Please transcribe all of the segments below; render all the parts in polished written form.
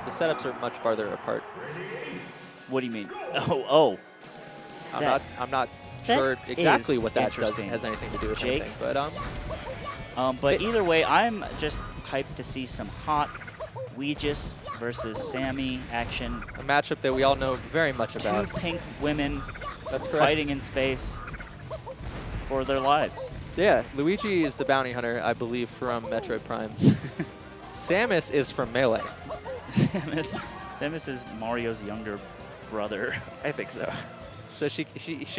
the setups are much farther apart. What do you mean? Oh. I'm not sure exactly what that does has anything to do with Jake, anything, but either way, I'm just hyped to see some hot HugS versus Sammy action. A matchup that we all know very much about. Two pink women That's correct. fighting in space for their lives. Yeah, Luigi is the bounty hunter, I believe, from Metroid Prime. Samus is from Melee. Samus is Mario's younger brother. I think so. So she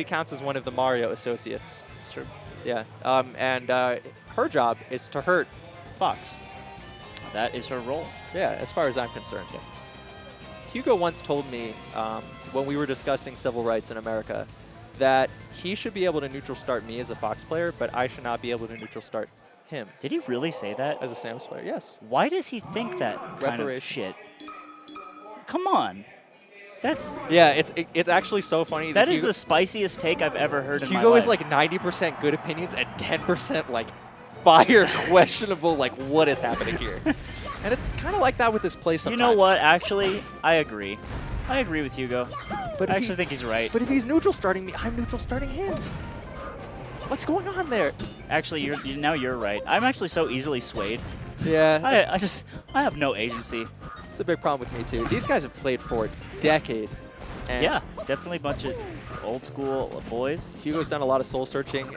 counts as one of the Mario associates. Sure. Yeah, and her job is to hurt Fox. That is her role. Yeah, as far as I'm concerned. Yeah. Hugo once told me when we were discussing civil rights in America that he should be able to neutral start me as a Fox player, but I should not be able to neutral start him. Did he really say that? As a Samus player, yes. Why does he think that kind of shit? Come on. That's it's actually so funny. That is the spiciest take I've ever heard in my life. Hugo is like 90% good opinions and 10% like fire questionable, like what is happening here? And it's kind of like that with this play sometimes. You know what? Actually, I agree. I agree with Hugo. But I actually think he's right. But if he's neutral starting me, I'm neutral starting him. What's going on there? Actually, now you're right. I'm actually so easily swayed. Yeah. I have no agency. It's a big problem with me too. These guys have played for decades. And yeah, definitely a bunch of old school boys. Hugo's done a lot of soul searching,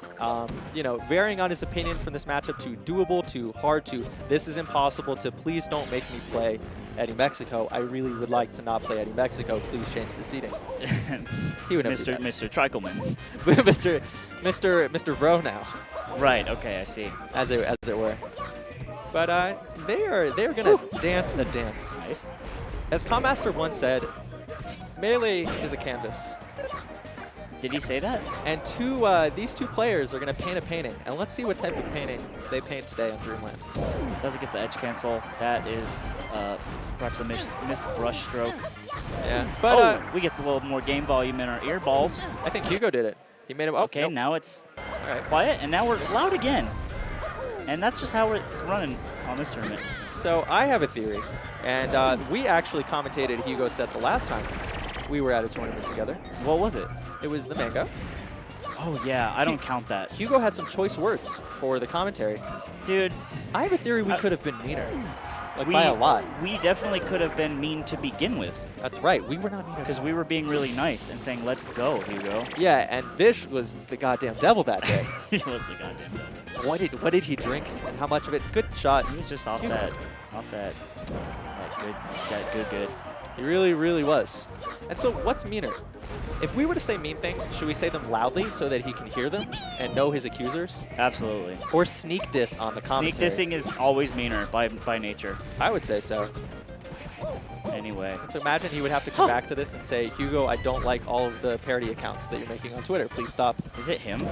you know, varying on his opinion from this matchup to doable to hard to this is impossible to please don't make me play Eddie Mexico. I really would like to not play Eddie Mexico. Please change the seating. He would never do that. Mr. Trikelman. Mr. Vro now. Right. Okay, I see. As it were. But they're gonna dance a dance. Nice. As Commaster once said, Melee is a canvas. Did he say that? And these two players are going to paint a painting. And let's see what type of painting they paint today on Dreamland. Doesn't get the edge cancel. That is perhaps a missed brush stroke. Yeah. But we get a little more game volume in our ear balls. I think Hugo did it. He made him. Okay, nope. now it's quiet, and now we're loud again. And that's just how it's running on this tournament. So I have a theory. And we actually commentated Hugo's set the last time we were at a tournament together. What was it? It was the Mango. Oh, yeah. I don't count that. Hugo had some choice words for the commentary. Dude. I have a theory we could have been meaner. Like by a lot. We definitely could have been mean to begin with. That's right. We were not mean. Because we were being really nice and saying, let's go, Hugo. Yeah, and Vish was the goddamn devil that day. He was the goddamn devil. What did he drink and how much of it? Good shot. He was just off that good. He really, really was. And so what's meaner? If we were to say mean things, should we say them loudly so that he can hear them and know his accusers? Absolutely. Or sneak diss on the commentary? Sneak dissing is always meaner by nature. I would say so. Anyway. So imagine he would have to come back to this and say, Hugo, I don't like all of the parody accounts that you're making on Twitter. Please stop. Is it him?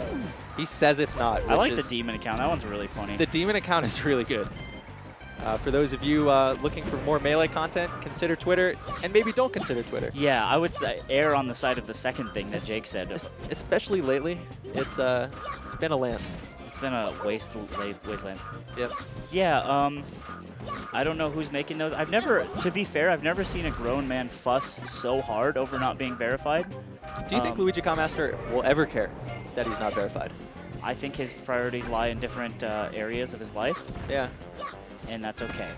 He says it's not. I like the demon account. That one's really funny. The demon account is really good. For those of you looking for more Melee content, consider Twitter, and maybe don't consider Twitter. Yeah, I would say err on the side of the second thing that Jake said. Especially lately, it's been a land. It's been a wasteland. Yep. Yeah, I don't know who's making those. To be fair, I've never seen a grown man fuss so hard over not being verified. Do you think Luigi Commaster will ever care that he's not verified? I think his priorities lie in different areas of his life. Yeah. And that's okay.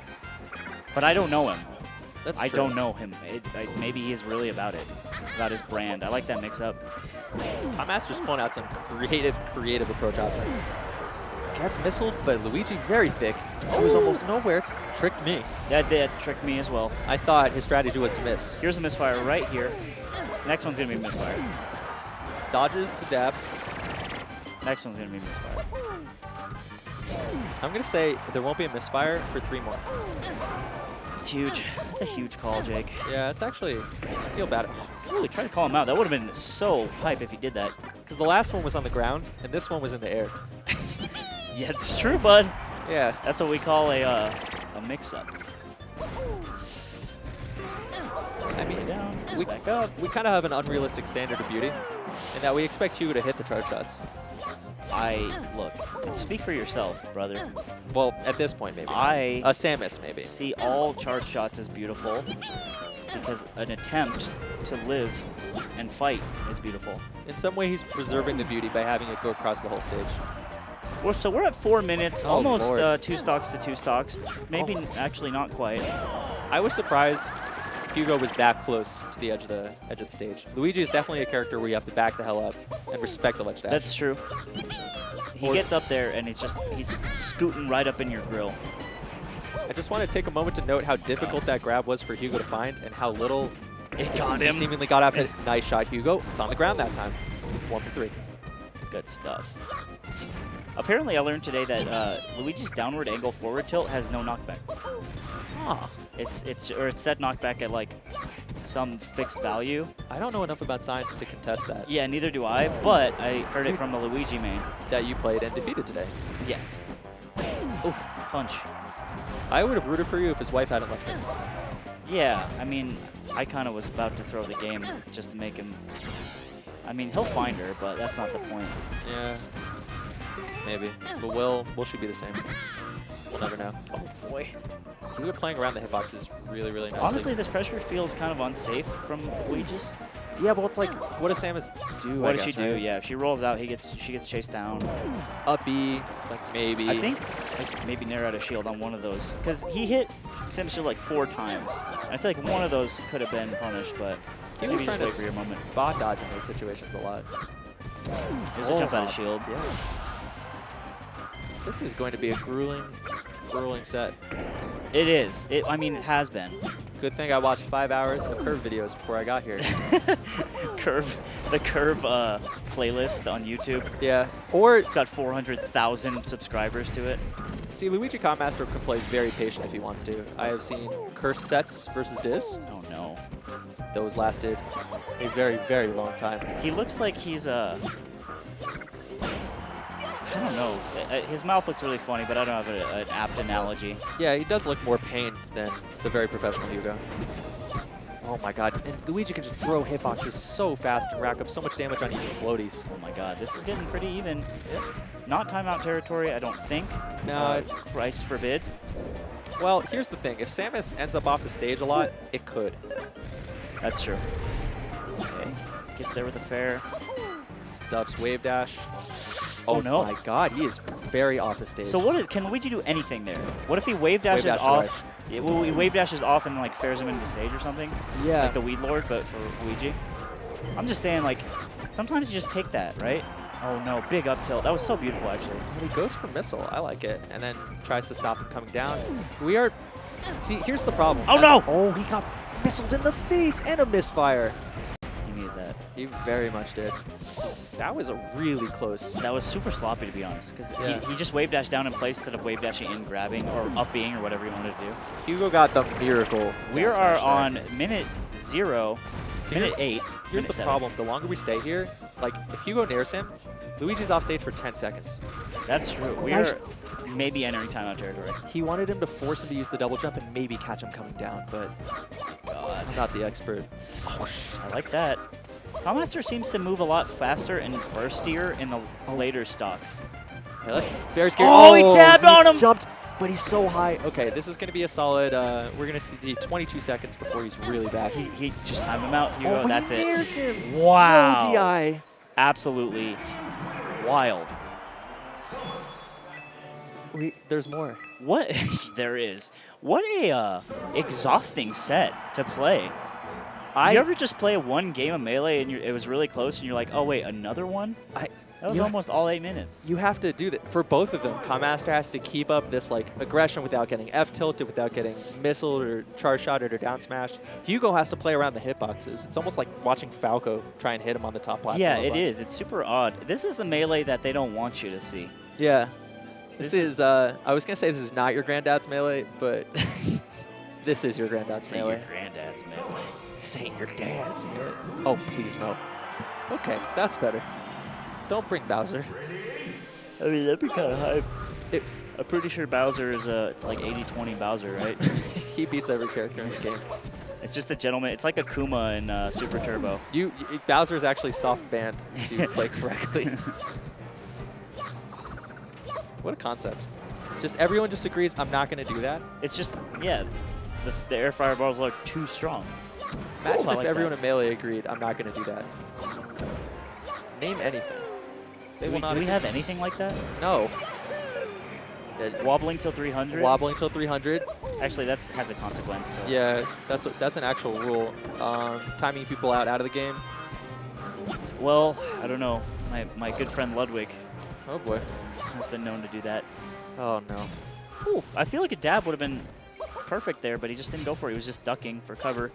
But I don't know him. That's true. I don't know him. Maybe he is really about it, about his brand. I like that mix-up. Master's pulling out some creative approach options. Gets missile, but Luigi very thick. He was almost nowhere. Tricked me. That did trick me as well. I thought his strategy was to miss. Here's a misfire right here. Next one's going to be a misfire. Dodges the dab. Next one's going to be a misfire. I'm going to say there won't be a misfire for 3 more. It's huge. That's a huge call, Jake. Yeah, it's actually, I feel bad. I really tried to call him out. That would have been so hype if he did that. Because the last one was on the ground, and this one was in the air. Yeah, it's true, bud. Yeah. That's what we call a mix-up. I mean, we back up. We kind of have an unrealistic standard of beauty, in that we expect Hugo to hit the charge shots. Look, speak for yourself, brother. Well, at this point, maybe. Samus, maybe. See all charge shots as beautiful because an attempt to live and fight is beautiful. In some way, he's preserving the beauty by having it go across the whole stage. So we're at 4 minutes, Oh, almost Lord. 2 stocks to 2 stocks. Maybe actually not quite. I was surprised Hugo was that close to the edge of the stage. Luigi is definitely a character where you have to back the hell up and respect the ledge dash. That's true. He gets up there and he's scooting right up in your grill. I just want to take a moment to note how difficult that grab was for Hugo to find and how little It got him. seemingly got off it. Nice shot, Hugo. It's on the ground that time. 1 for 3. Good stuff. Apparently, I learned today that Luigi's downward angle forward tilt has no knockback. Ah. It's set knockback at like some fixed value. I don't know enough about science to contest that. Yeah, neither do I, but I heard it from a Luigi main. That you played and defeated today. Yes. Oof, punch. I would have rooted for you if his wife hadn't left him. Yeah, I mean, I kind of was about to throw the game just to make him... I mean, he'll find her, but that's not the point. Yeah. Maybe. But Will should be the same. We'll never know. Oh, boy. Hugo playing around the hitbox is really, really nice. Honestly, this pressure feels kind of unsafe from Luigi's. Yeah, but it's like, what does Samus do? What does she do? Yeah, if she rolls out, she gets chased down. Up B, like maybe. I think like maybe narrow out a shield on one of those. Because he hit Samus shield like 4 times. I feel like one of those could have been punished, but Hugo's maybe just trying wait to for your moment. bot dodge in those situations a lot. There's a jump out of shield. Yeah. This is going to be a grueling set. It is. I mean, it has been. Good thing I watched 5 hours of curve videos before I got here. The curve playlist on YouTube. Yeah. Or, It's got 400,000 subscribers to it. see, Luigi Copmaster can play very patient if he wants to. I have seen cursed sets versus Diz. Oh no. Those lasted a very, very long time. He looks like he's I don't know. His mouth looks really funny, but I don't have an apt analogy. Yeah, he does look more pained than the very professional Hugo. Oh my god, and Luigi can just throw hitboxes so fast and rack up so much damage on even floaties. Oh my god, this is getting pretty even. Yep. Not timeout territory, I don't think. No. Christ forbid. Well, here's the thing. If Samus ends up off the stage a lot, it could. That's true. Okay, gets there with a fair. Stuffs wave dash. Oh no. My god, he is very off the stage. So can Luigi do anything there? What if he wave dashes dash off? Yeah, well, he wave dashes off and like fairs him into the stage or something? Yeah. Like the Weed Lord, but for Luigi? I'm just saying, like, sometimes you just take that, right? Oh no, big up tilt. That was so beautiful, actually. He goes for missile. I like it. And then tries to stop him coming down. See, here's the problem. Oh no! Oh, he got missiled in the face and a misfire. He needed that. He very much did. That was a really close. That was super sloppy, to be honest, because Yeah. he just wave dashed down in place instead of wave dashing in, grabbing, or up being, or whatever he wanted to do. Hugo got the miracle. We down are smash on there. minute 0, See, minute 8. Here's minute the 7. problem. The longer we stay here, like, if Hugo nairs him, Luigi's off stage for 10 seconds. That's true. We Nice. are maybe entering timeout territory. He wanted him to force him to use the double jump and maybe catch him coming down, but God. I'm not the expert. I like that. Copmaster seems to move a lot faster and burstier in the later stocks. Yeah, that's very scary. Oh, he dabbed on him! Jumped, but he's so high. Okay, this is going to be a solid, we're going to see 22 seconds before he's really back. He just timed him out. Hugo, that's he it. nairs him. Wow. No DI. Absolutely wild. Wait, there's more. What? There is. What a exhausting set to play. You ever just play one game of Melee and it was really close and you're like, oh wait, another one? That was almost all 8 minutes. You have to do that for both of them. Copmaster has to keep up this like aggression without getting F tilted, without getting missiled or charge shotted or down smashed. Hugo has to play around the hitboxes. It's almost like watching Falco try and hit him on the top platform. Yeah, a it bunch. is. It's super odd. This is the Melee that they don't want you to see. Yeah. This is, I was going to say this is not your granddad's Melee, but this is your granddad's Say Melee. your granddad's Melee. Say your dad's Melee. Oh, please no. Okay, that's better. Don't bring Bowser. I mean, that'd be kind of hype. It, I'm pretty sure Bowser is it's like 80-20 Bowser, right? he beats every character in the game. It's just a gentleman. It's like Akuma in Super Turbo. Bowser is actually soft banned to play correctly. What a concept. Just everyone just agrees I'm not going to do that. It's just, yeah, the air fireballs are too strong. Imagine if like everyone in Melee agreed I'm not going to do that. Name anything. They will not Do we agree. have anything like that? No. Wobbling till 300? Wobbling till 300. Actually, that has a consequence. So. Yeah, that's an actual rule. Timing people out of the game. Well, I don't know. My good friend Ludwig Oh boy. has been known to do that. Oh no. Ooh, I feel like a dab would have been perfect there, but he just didn't go for it. He was just ducking for cover.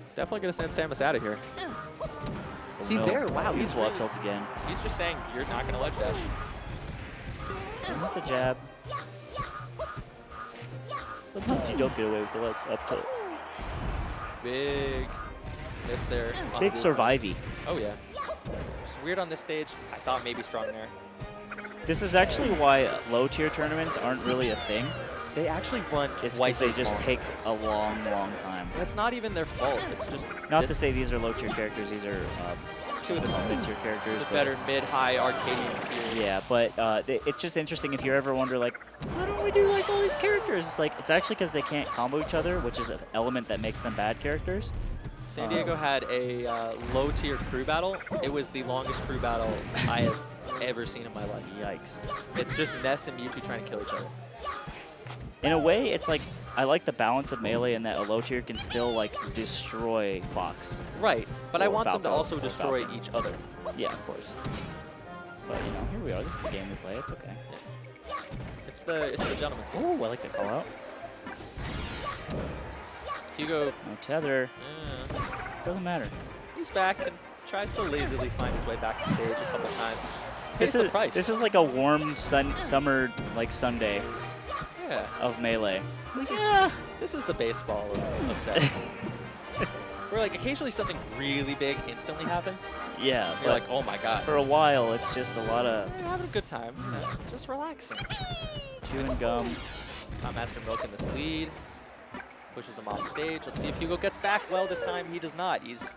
It's definitely going to send Samus out of here. Oh, See no. there, wow, He's he's wall really, tilt again. He's just saying you're not going to ledge dash. Not the jab. Sometimes you don't get away with the up tilt. Big miss there. on Big the- survivey. Oh yeah. Just weird on this stage. I thought maybe strong there. This is actually why low tier tournaments aren't really a thing. They actually run It's because twice they as just long. take a long, long time. And it's not even their fault. It's just Not to say these are low tier characters. These are two of the mid tier characters. the but- better mid-high Arcadian tier. Yeah, but it's just interesting if you ever wonder, like, why don't we do, like, all these characters? It's like, it's actually because they can't combo each other, which is an element that makes them bad characters. San Diego had a low-tier crew battle. It was the longest crew battle I have ever seen in my life. Yikes. It's just Ness and Mewtwo trying to kill each other. In a way, it's like, I like the balance of Melee in that a low tier can still, like, destroy Fox. Right, but I Or want them to Falco, also or destroy Falcon. each other. Yeah, of course. But, you know, here we are. This is the game we play. It's okay. It's the gentleman's game. Oh, I like the call out. Hugo, No tether. Doesn't matter. he's back and tries to lazily find his way back to stage a couple times. Pays the price. This is like a warm summer, like, Sunday yeah. of Melee. This is the baseball of sets. Where like occasionally something really big instantly happens. Yeah, You're like, oh my god. for a while, it's just a lot of You're having a good time. Just relaxing. chewing gum. Master Milk in this lead. Pushes him off stage. Let's see if Hugo gets back. Well, this time he does not. He's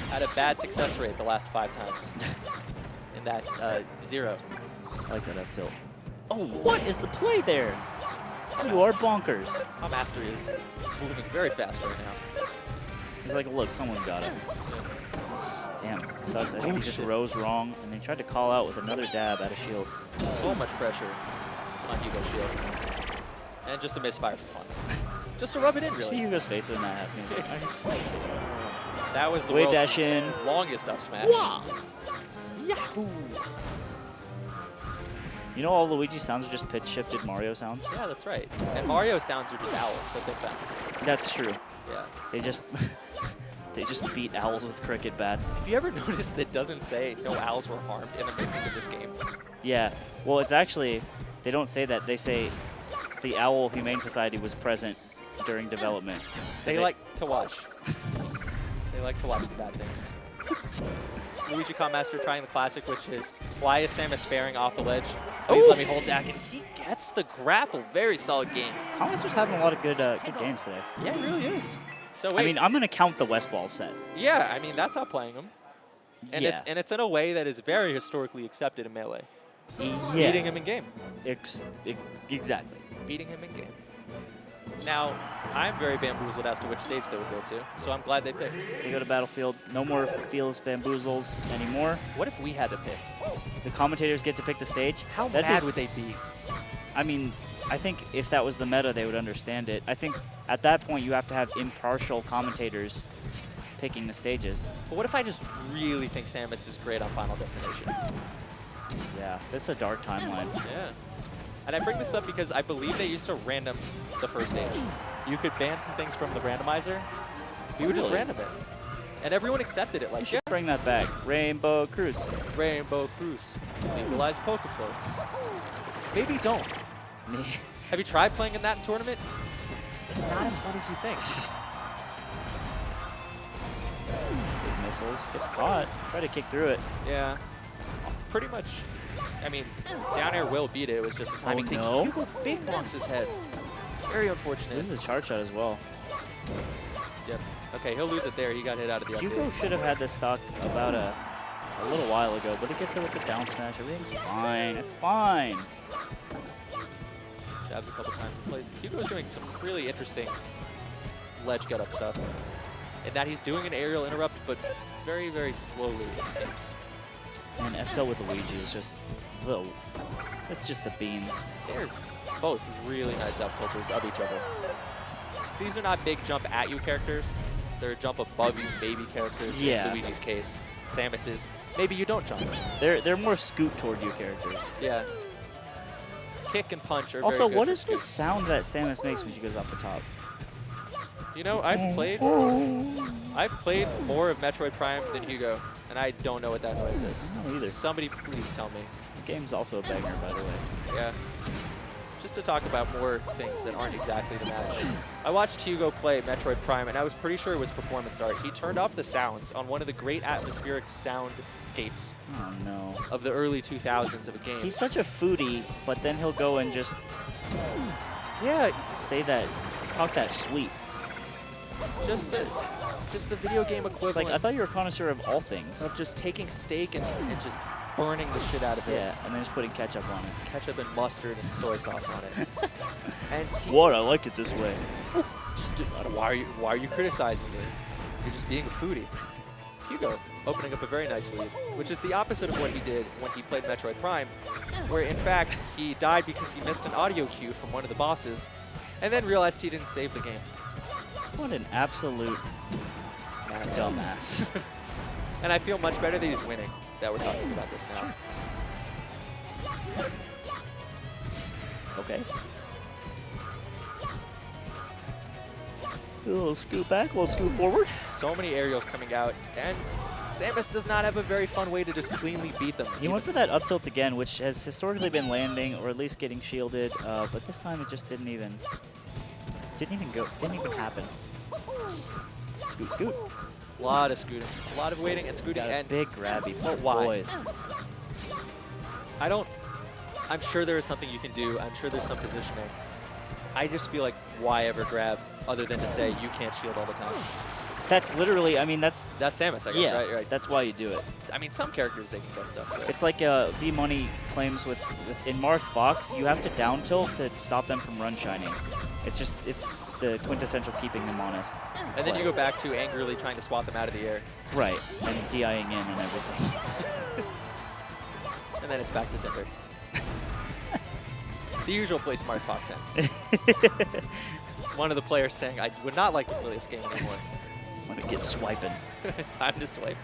had a bad success rate the last 5 times. In that 0. I like that F tilt. Oh, what is the play there? You are bonkers. Master is moving very fast right now. He's like, look, someone's got it. Damn, sucks. I think he just shit. rose wrong and then tried to call out with another dab out of shield. So much pressure on Hugo's shield. And just a misfire for fun. Just to rub it in, See really. Hugo's face when that happened. He's like, That was the Wave world's dash in. longest up smash. Yahoo! You know, all Luigi sounds are just pitch shifted Mario sounds? Yeah, that's right. And Mario sounds are just owls that they found. That's true. Yeah. They just they just beat owls with cricket bats. If you ever notice that it doesn't say no owls were harmed in the making of this game. Yeah. Well, it's actually, they don't say that. They say the Owl Humane Society was present during development. They like to watch. They like to watch the bad things. Luigi Master trying the classic, which is, why is Samus sparing off the ledge? Please let me hold Dak, and he gets the grapple. Very solid game. Master's having a lot of good games today. Yeah, it really is. So wait, I mean, I'm going to count the West Ball set. yeah, I mean, that's outplaying him. And Yeah. it's in a way that is very historically accepted in Melee. Yeah. Beating him in game. Exactly. Beating him in game. Now, I'm very bamboozled as to which stage they would go to, so I'm glad they picked. They go to Battlefield. No more Feels Bamboozles anymore. What if we had to pick? The commentators get to pick the stage. How That'd mad be- would they be? I mean, I think if that was the meta, they would understand it. I think at that point, you have to have impartial commentators picking the stages. But what if I just really think Samus is great on Final Destination? Yeah, this is a dark timeline. Yeah. And I bring this up because I believe they used to random the first stage. You could ban some things from the randomizer. We would just Really? random it. And everyone accepted it. You Like, should yeah, bring that back. Rainbow Cruise. Rainbow Cruise. Legalize poke floats. Maybe don't. Have you tried playing in that tournament? It's not as fun as you think. Big missiles. Gets caught. Try to kick through it. Yeah. Pretty much. I mean, down air will beat it. It was just a timing thing. no. Hugo big bonks his head. Very unfortunate. This is a charge shot as well. Yep. Okay, he'll lose it there. He got hit out of the update. Hugo should have had this stock about a little while ago, but he gets it with the down smash. Everything's fine. It's fine. Jabs a couple times in place. Hugo's doing some really interesting ledge get-up stuff. In that he's doing an aerial interrupt, but very, very slowly, it seems. And F tilt with Luigi is just the. It's just the beans. They're both really nice F tilters of each other. So these are not big jump at you characters. They're jump above you maybe characters. Yeah. In Luigi's case, Samus is maybe you don't jump. They're more scoot toward you characters. Yeah. Kick and punch are Also, very good what for is this sound that Samus makes when she goes off the top? You know, I've played more of Metroid Prime than Hugo, and I don't know what that noise is. I don't either. Somebody please tell me. The game's also a banger, by the way. Yeah. Just to talk about more things that aren't exactly the match. I watched Hugo play Metroid Prime, and I was pretty sure it was performance art. He turned off the sounds on one of the great atmospheric soundscapes Oh, no. of the early 2000s of a game. He's such a foodie, but then he'll go and just say that, talk that sweet. Just the video game It's equivalent like, I thought you were a connoisseur of all things. of just taking steak and just burning the shit out of it. Yeah, and then just putting ketchup on it. Ketchup and mustard and soy sauce on it. And he, What? I like it this way. why are you criticizing me? You're just being a foodie. Hugo opening up a very nice lead, which is the opposite of what he did when he played Metroid Prime, where in fact he died because he missed an audio cue from one of the bosses, and then realized he didn't save the game. What an absolute dumbass. And I feel much better that he's winning, that we're talking about this now. Sure. Okay. A little scoot back, a little scoot forward. So many aerials coming out, and Samus does not have a very fun way to just cleanly beat them. He went for that up tilt again, which has historically been landing, or at least getting shielded, but this time it just didn't even happen. Scoot, scoot. A lot of scooting, a lot of waiting and scooting, Got a and big grabby for the why? boys. I'm sure there is something you can do. I'm sure there's some positioning. I just feel like why ever grab other than to say you can't shield all the time. That's literally, I mean, that's Samus, I guess, yeah, right? Right. that's why you do it. I mean, some characters they can get stuff with. It's like V-Money claims with in Marth Fox, you have to down tilt to stop them from run shining. It's the quintessential keeping them honest. And then you go back to angrily trying to swat them out of the air. Right, and DIing in and everything. And then it's back to Tinder. The usual place Marth Fox ends. One of the players saying, I would not like to play this game anymore. Let me get swiping. Time to swipe.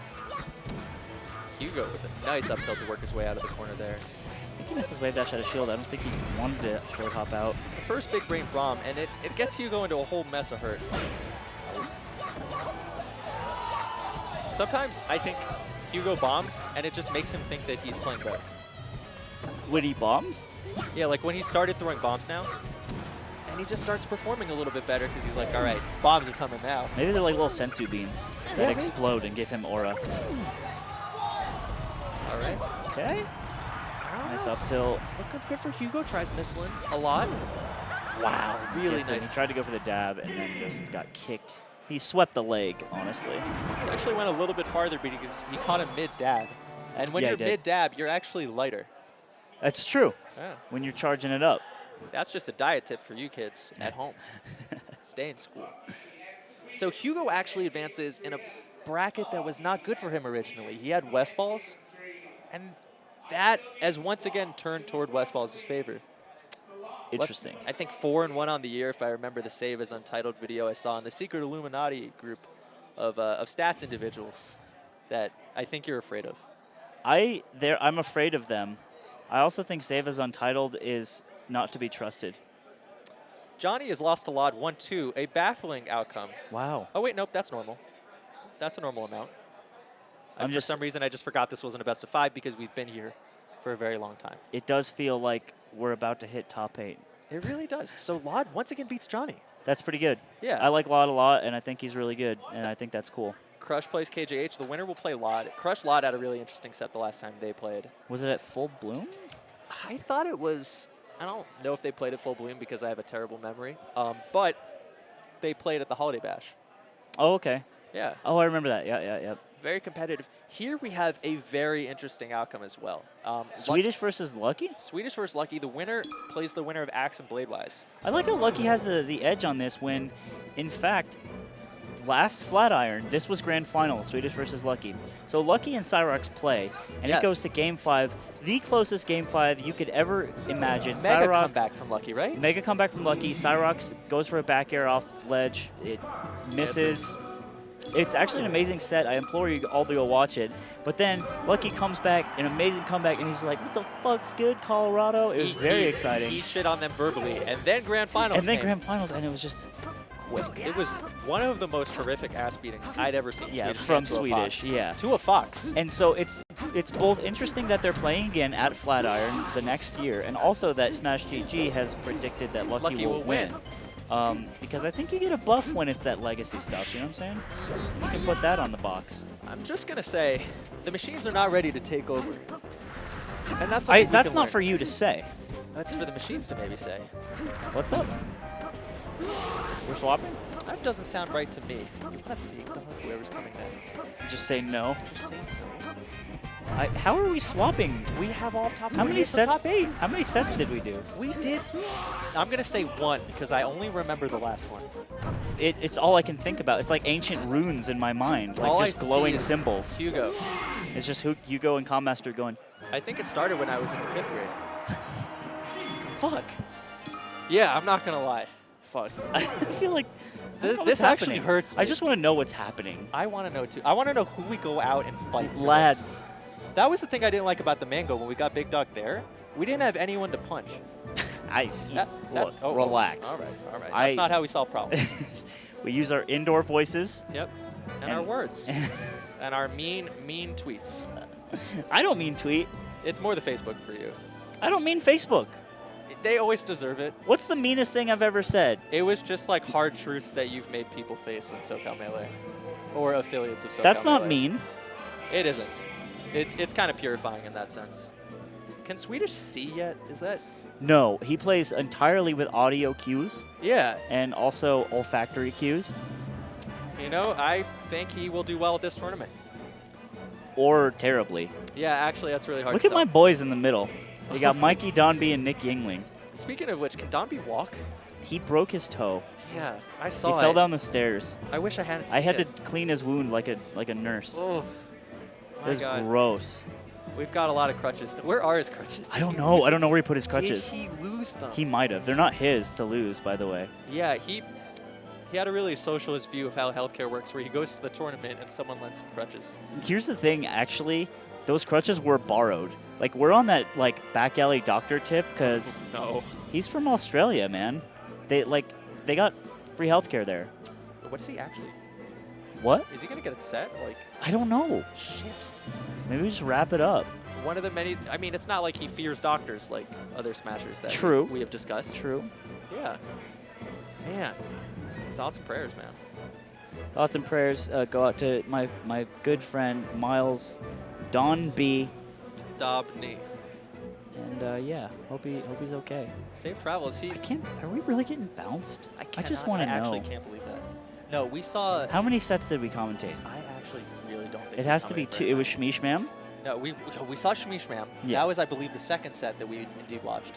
Hugo with a nice up tilt to work his way out of the corner there. I think he missed his wave dash out of shield. I don't think he wanted to short hop out. The first big brain bomb, and it gets Hugo into a whole mess of hurt. Sometimes I think Hugo bombs, and it just makes him think that he's playing better. When he bombs? Yeah, like when he started throwing bombs now, and he just starts performing a little bit better because he's like, all right, bombs are coming now. Maybe they're like little sensu beans that explode and give him aura. All right. Okay. Nice up tilt. Look good for Hugo. Tries missiling a lot. Wow, really Gets it. nice. He tried to go for the dab and then just got kicked. He swept the leg, honestly. He actually went a little bit farther because he caught him mid-dab. And when Yeah, you're he did. mid-dab, you're actually lighter. That's true. Yeah. When you're charging it up. That's just a diet tip for you kids at home. Stay in school. So Hugo actually advances in a bracket that was not good for him originally. He had West Balls, and that has once again turned toward West Balls' favor. Interesting. I think 4-1 on the year, if I remember the Save as Untitled video I saw in the Secret Illuminati group of stats individuals that I think you're afraid of. I'm afraid of them. I also think Save as Untitled is not to be trusted. Johnny has lost to Lod 1-2, a baffling outcome. Wow. Oh, wait, nope, that's normal. That's a normal amount. For some reason, I just forgot this wasn't a best of 5 because we've been here for a very long time. It does feel like we're about to hit top 8. It really does. So Lod once again beats Johnny. That's pretty good. Yeah. I like Lod a lot, and I think he's really good, and I think that's cool. Crush plays KJH. The winner will play Lod. Crush Lod had a really interesting set the last time they played. Was it at full bloom? I thought it was. I don't know if they played at full bloom because I have a terrible memory. But they played at the Holiday Bash. Oh, okay. Yeah. Oh, I remember that. Yeah. Very competitive. Here we have a very interesting outcome as well. Swedish versus Lucky? Swedish versus Lucky. The winner plays the winner of Axe and Bladewise. I like how Lucky has the edge on this when, in fact, last Flatiron, this was grand final, Swedish versus Lucky. So Lucky and Cyrox play, and it goes to Game 5, the closest Game 5 you could ever imagine. Mega Cyrox, comeback from Lucky, right? Mega comeback from Lucky. Cyrox goes for a back air off ledge. It misses. It's actually an amazing set. I implore you all to go watch it. But then Lucky comes back, an amazing comeback, and he's like, what the fuck's good, Colorado? It was very exciting. He shit on them verbally. And then Grand Finals And then Grand Finals, and it was just quick. It was one of the most horrific ass beatings I'd ever seen. Yeah, Swedish from to a Swedish, Fox. yeah. To a Fox. And so it's both interesting that they're playing again at Flatiron the next year, and also that Smash GG has predicted that Lucky will win. Because I think you get a buff when it's that legacy stuff, you know what I'm saying? You can put that on the box. I'm just going to say, the machines are not ready to take over. And that's not for you to say. That's for the machines to maybe say. What's up? We're swapping? That doesn't sound right to me. You want a big dog, whoever's coming next. Just say no. Just say no. How are we swapping? We have all top 8. How many sets? Top 8. How many sets did we do? We did. I'm gonna say 1 because I only remember the last one. It's all I can think about. It's like ancient runes in my mind, like all just glowing symbols. Hugo. It's just Hugo and Commaster going. I think it started when I was in the 5th grade. Fuck. Yeah, I'm not gonna lie. Fuck. I feel like this actually hurts me. I just want to know what's happening. I want to know too. I want to know who we go out and fight for Lads. This. That was the thing I didn't like about the Mango when we got Big Dog there. We didn't have anyone to punch. Relax. All right. That's not how we solve problems. We use our indoor voices. Yep. And our words. And our mean tweets. I don't mean tweet. It's more the Facebook for you. I don't mean Facebook. They always deserve it. What's the meanest thing I've ever said? It was just like hard truths that you've made people face in SoCal Melee. Or affiliates of SoCal That's Melee. not mean. It isn't. It's kind of purifying in that sense. Can Swedish see yet? Is that? No, he plays entirely with audio cues. Yeah. And also olfactory cues. You know, I think he will do well at this tournament. Or terribly. Yeah, actually, that's really hard Look to at my boys in the middle. We got Mikey, Donby, and Nick Yingling. Speaking of which, can Donby walk? He broke his toe. Yeah, I saw it. He fell down the stairs. I wish I hadn't seen I had it. to clean his wound like a nurse. Oh, it was gross. We've got a lot of crutches. Where are his crutches? I don't know. I don't know where he put his crutches. Did he lose them? He might have. They're not his to lose, by the way. Yeah, he had a really socialist view of how healthcare works, where he goes to the tournament and someone lends him crutches. Here's the thing, actually. Those crutches were borrowed. Like, we're on that, like, back alley doctor tip, because he's from Australia, man. They got free healthcare there. What is he actually? What? Is he going to get it set? Like, I don't know. Shit. Maybe we just wrap it up. One of the many, I mean, it's not like he fears doctors like other Smashers that we have discussed. True. Yeah. Man. Thoughts and prayers, man. Thoughts and prayers go out to my good friend, Miles, Don B. Dobney. And yeah, hope he's okay. Safe travels. Are we really getting bounced? I just want to know. I actually can't believe that. No, we saw. How many sets did we commentate? I actually really don't think it has to be 2. It was Shmish Ma'am? No, we saw Shmish Ma'am. Yes. That was, I believe, the second set that we indeed watched.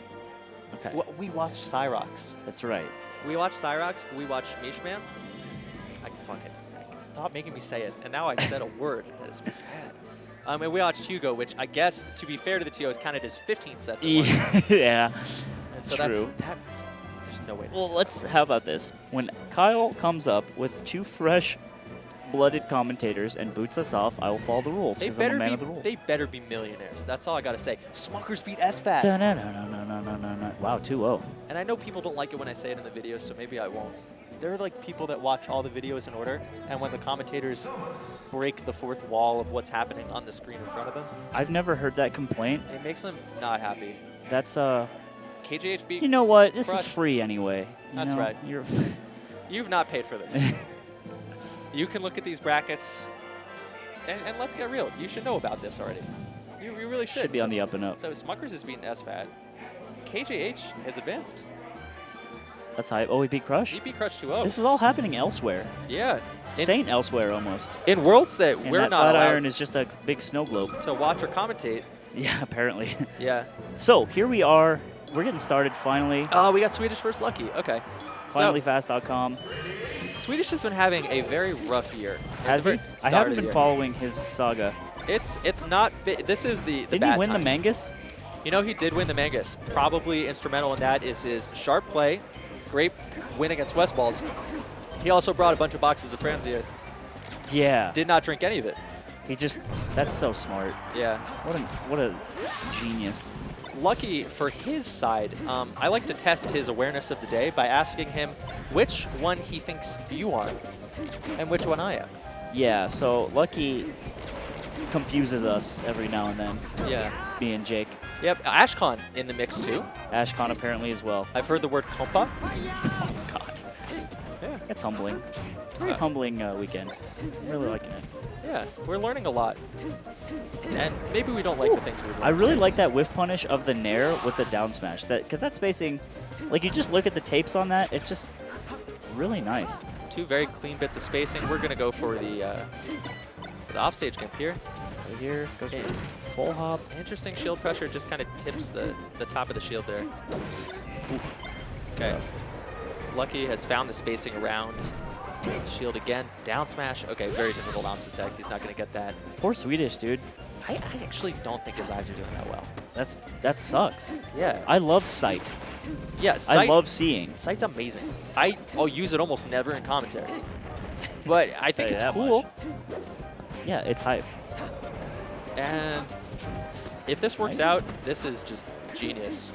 Okay. We watched Cyrox. That's right. We watched Cyrox. We watched Shmish Ma'am. Fuck it. Stop making me say it. And now I said a word. That is bad. And we watched Hugo, which I guess, to be fair to the TOs, counted as 15 sets. Yeah. And so true. There's no way. Well, how about this? When Kyle comes up with 2 fresh-blooded commentators and boots us off, I will follow the rules because I'm a man of the rules. They better be millionaires. That's all I got to say. Smuckers beat SFAT. No. Wow, 2-0. And I know people don't like it when I say it in the videos, so maybe I won't. There are like people that watch all the videos in order, and when the commentators break the 4th wall of what's happening on the screen in front of them, I've never heard that complaint. It makes them not happy. That's KJHB. You know what? This is free anyway. That's right. You've not paid for this. You can look at these brackets, and let's get real. You should know about this already. You really should. Should be on the up and up. So Smuckers has beaten SFAT. KJH has advanced. That's hype. Oh, he beat Crush? He beat Crush 2-0. This is all happening elsewhere. Yeah. Saint elsewhere almost. In worlds that And we're that not Flatiron allowed is just a big snow globe. to watch or commentate. Yeah, apparently. Yeah. So here we are. We're getting started finally. Oh, we got Swedish versus Lucky. Okay. Finallyfast.com. Swedish has been having a very rough year. Has he? I haven't been following his saga. It's not. This is the Didn't bad he win times. the Mangus? You know, he did win the Mangus. Probably instrumental in that is his sharp play, great win against West Balls. He also brought a bunch of boxes of Franzia. Yeah. Did not drink any of it. He just, that's so smart. Yeah. What a genius. Lucky for his side, I like to test his awareness of the day by asking him which one he thinks you are and which one I am. Yeah, so Lucky confuses us every now and then. Yeah. Me and Jake. Yep, Ashcon in the mix too. Ashcon apparently as well. I've heard the word compa. Oh, God. Yeah. It's humbling. Very humbling weekend. I'm really liking it. Yeah, we're learning a lot. And maybe we don't like the things we've learned. I really like that whiff punish of the Nair with the down smash. Because that spacing, like you just look at the tapes on that, it's just really nice. Two very clean bits of spacing. We're going to go for the offstage gimp here. So here goes for full hop. Interesting shield pressure, just kind of tips the top of the shield there. Okay. Lucky has found the spacing around. Shield again, down smash. Okay, very difficult opposite tech. He's not going to get that. Poor Swedish, dude. I actually don't think his eyes are doing that well. That sucks. Yeah. I love sight. Yeah, sight, I love seeing. Sight's amazing. I'll use it almost never in commentary. But I think it's cool. Yeah, it's hype. And if this works out, this is just genius.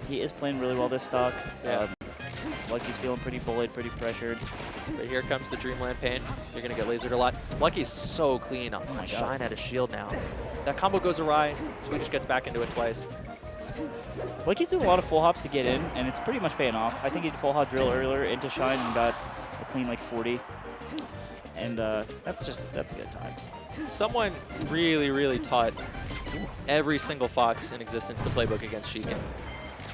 He is playing really well this stock. Yeah. Lucky's feeling pretty bullied, pretty pressured. But here comes the Dreamland Pain. You're going to get lasered a lot. Lucky's so clean on my Shine God. out of shield now. That combo goes awry. Swedish gets back into it twice. Lucky's doing a lot of full hops to get in, and it's pretty much paying off. I think he did full hop drill earlier into Shine and got a clean like 40. And that's good times. Someone really, really taught every single Fox in existence the playbook against Sheikah.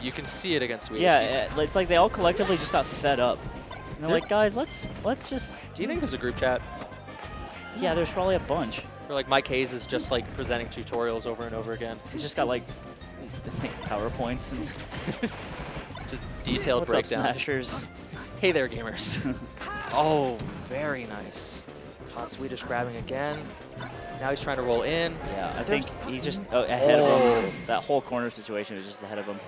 You can see it against Swedish. Yeah, it's like they all collectively just got fed up. And they're like, guys, let's just. Do you think there's a group chat? Yeah, there's probably a bunch. Where like Mike Hayes is just like presenting tutorials over and over again. He's just got like PowerPoints and just detailed what's breakdowns. up, Smashers? Hey there, gamers. Oh, very nice. Caught Swedish grabbing again. Now he's trying to roll in. Yeah, I think he's just ahead of him. That whole corner situation is just ahead of him.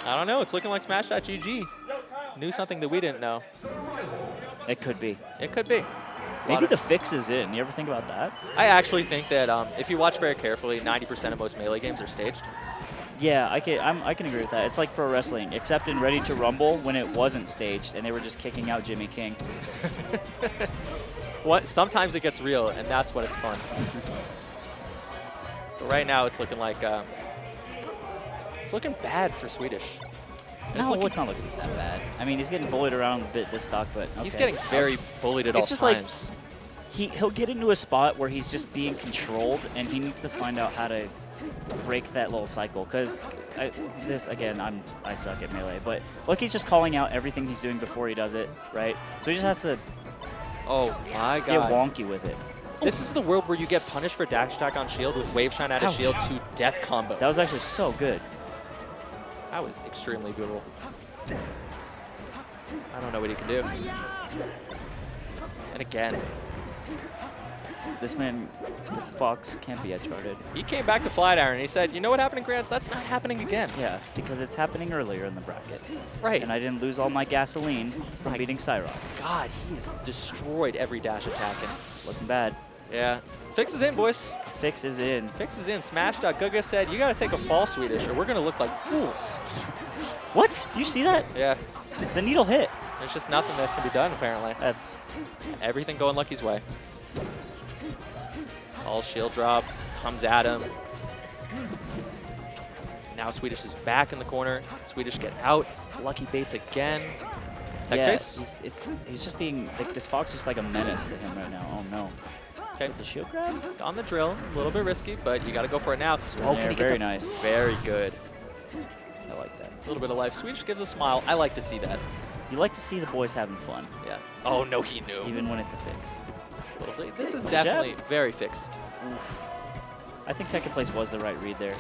I don't know. It's looking like Smash.gg knew something that we didn't know. It could be. It could be. Maybe the fix is in. You ever think about that? I actually think that if you watch very carefully, 90% of most Melee games are staged. Yeah, I can agree with that. It's like pro wrestling, except in Ready to Rumble when it wasn't staged and they were just kicking out Jimmy King. Sometimes it gets real, and that's when it's fun. So right now it's looking like it's looking bad for Swedish. No, it's not looking that bad. I mean, he's getting bullied around a bit this stock, but okay. He's getting very bullied at all just times. Like he'll get into a spot where he's just being controlled, and he needs to find out how to break that little cycle. Because I suck at Melee, but Lucky's just calling out everything he's doing before he does it, right? So he just has to my get God. wonky with it. This is the world where you get punished for dash attack on shield with wave shine out of shield to death combo. That was actually so good. That was extremely brutal. I don't know what he can do. And again. This Fox can't be Uncharted. He came back to Flatiron and he said, you know what happened in Grants? That's not happening again. Yeah, because it's happening earlier in the bracket. Right. And I didn't lose all my gasoline from beating Cyrox. God, he's destroyed every dash attack. Looking bad. Yeah. Fix is in, boys. Fix is in. Fix is in. Smash.Guga said, you got to take a fall, Swedish, or we're going to look like fools. What? You see that? Yeah. The needle hit. There's just nothing that can be done, apparently. That's everything going Lucky's way. All shield drop, comes at him. Now Swedish is back in the corner. Swedish get out. Lucky baits again. Tech chase? He's just being, like, this Fox is just like a menace to him right now. Oh no. Okay. It's a shield grab? On the drill, a little bit risky, but you got to go for it now. Oh, can he get very nice. Very good. I like that. A little bit of life. Swedish gives a smile. I like to see that. You like to see the boys having fun. Yeah. Oh, no, he knew. Even when it's a fix. This is definitely very fixed. Oof. I think second place was the right read there.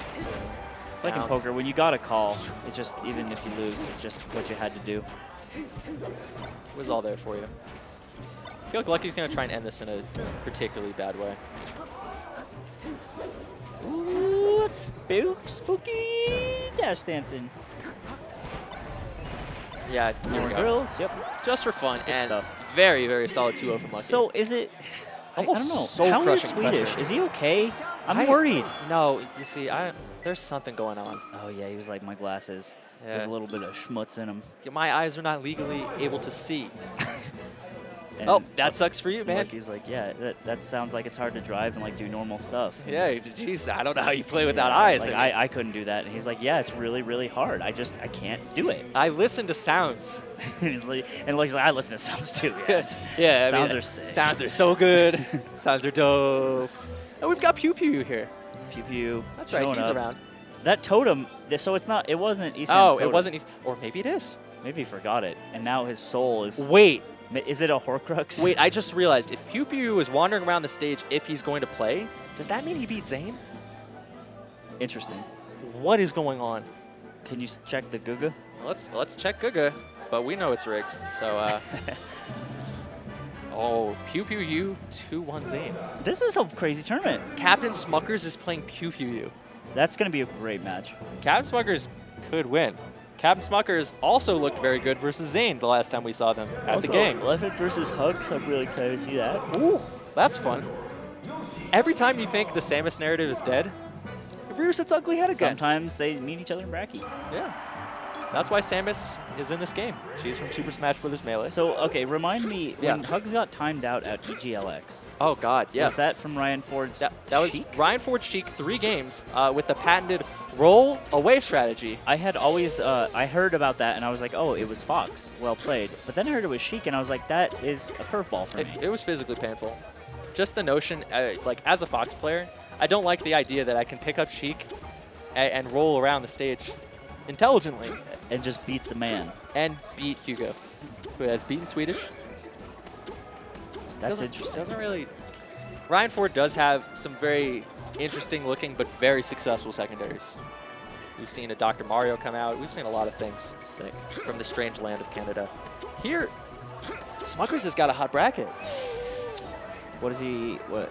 It's like in poker, when you got a call, it just, even if you lose, it's just what you had to do. It was all there for you. I feel like Lucky's going to try and end this in a particularly bad way. Ooh, it's spooky dash dancing. Yeah, here we go. Grills, yep. Just for fun, Good and stuff. very, very solid 2-0 from Lucky. So is it, I don't know, how is Swedish? Pressure. Is he okay? I'm worried. No, you see, there's something going on. Oh yeah, he was like, my glasses. Yeah. There's a little bit of schmutz in them. My eyes are not legally able to see. And oh, that sucks for you, man. Lucky's like, yeah, that sounds like it's hard to drive and like do normal stuff. Yeah, geez, I don't know how you play without eyes. Like, I couldn't do that. And he's like, yeah, it's really, really hard. I can't do it. I listen to sounds. And Lucky's like, I listen to sounds too. Yeah, sounds are sick. Sounds are so good. Sounds are dope. And we've got Pew Pew here. Pew Pew. That's right, he's around. That totem, so it's not, it wasn't Esam's totem. It wasn't or maybe it is. Maybe he forgot it. And now his soul is... Wait. Is it a Horcrux? Wait, I just realized, if Pew Pew is wandering around the stage if he's going to play, does that mean he beat Zane? Interesting. What is going on? Can you check the Guga? Let's check Guga, but we know it's rigged, so... Oh, Pew Pew U 2-1 Zane. This is a crazy tournament. Captain Smuckers is playing Pew Pew U. That's going to be a great match. Captain Smuckers could win. Captain Smuckers also looked very good versus Zane the last time we saw them at the game. Left versus HugS, I'm really excited to see that. Ooh, that's fun. Every time you think the Samus narrative is dead, it rears its ugly head again. Sometimes they meet each other in bracky. Yeah. That's why Samus is in this game. She's from Super Smash Bros. Melee. So, okay, remind me, when HugS got timed out at EGLX. Oh, God, yeah. Was that from Ryan Ford's That was Ryan Ford's Cheek 3 games with the patented roll away strategy. I had always, I heard about that, and I was like, oh, it was Fox. Well played. But then I heard it was Sheik, and I was like, that is a curveball for me. It was physically painful. Just the notion, like, as a Fox player, I don't like the idea that I can pick up Sheik and roll around the stage intelligently. And just beat the man. And beat Hugo, who has beaten Swedish. That's interesting. Doesn't really... Ryan Ford does have some very interesting looking but very successful secondaries. We've seen a Dr. Mario come out. We've seen a lot of things sick from the strange land of Canada. Here, Smuckers has got a hot bracket. What is he... What?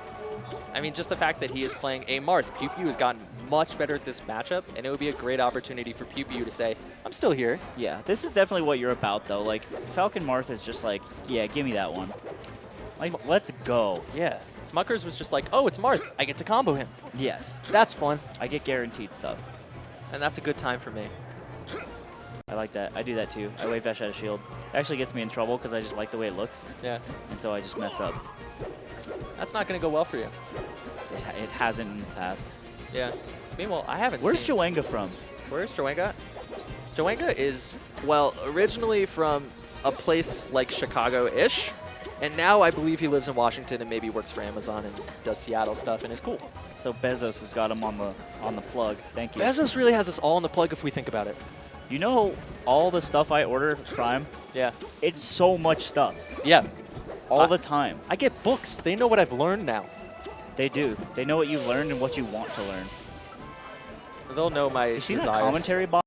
I mean, just the fact that he is playing a Marth. Pew Pew has gotten much better at this matchup, and it would be a great opportunity for Pew Pew to say, I'm still here. Yeah, this is definitely what you're about, though. Like, Falcon Marth is just like, yeah, give me that one. Like, let's go. Yeah. Smuckers was just like, oh, it's Marth. I get to combo him. Yes. That's fun. I get guaranteed stuff. And that's a good time for me. I like that. I do that, too. I wave dash out of shield. It actually gets me in trouble because I just like the way it looks. Yeah. And so I just mess up. That's not going to go well for you. It hasn't in the past. Yeah. Meanwhile, I haven't Where's seen... Joanga from? Where's Joanga? Joanga is, well, originally from a place like Chicago-ish, and now I believe he lives in Washington and maybe works for Amazon and does Seattle stuff and is cool. So Bezos has got him on the plug. Thank you. Bezos really has us all on the plug if we think about it. You know all the stuff I order Prime? Yeah. It's so much stuff. Yeah. All the time. I get books. They know what I've learned now. They do. They know what you've learned and what you want to learn. They'll know my You see desires. that commentary box?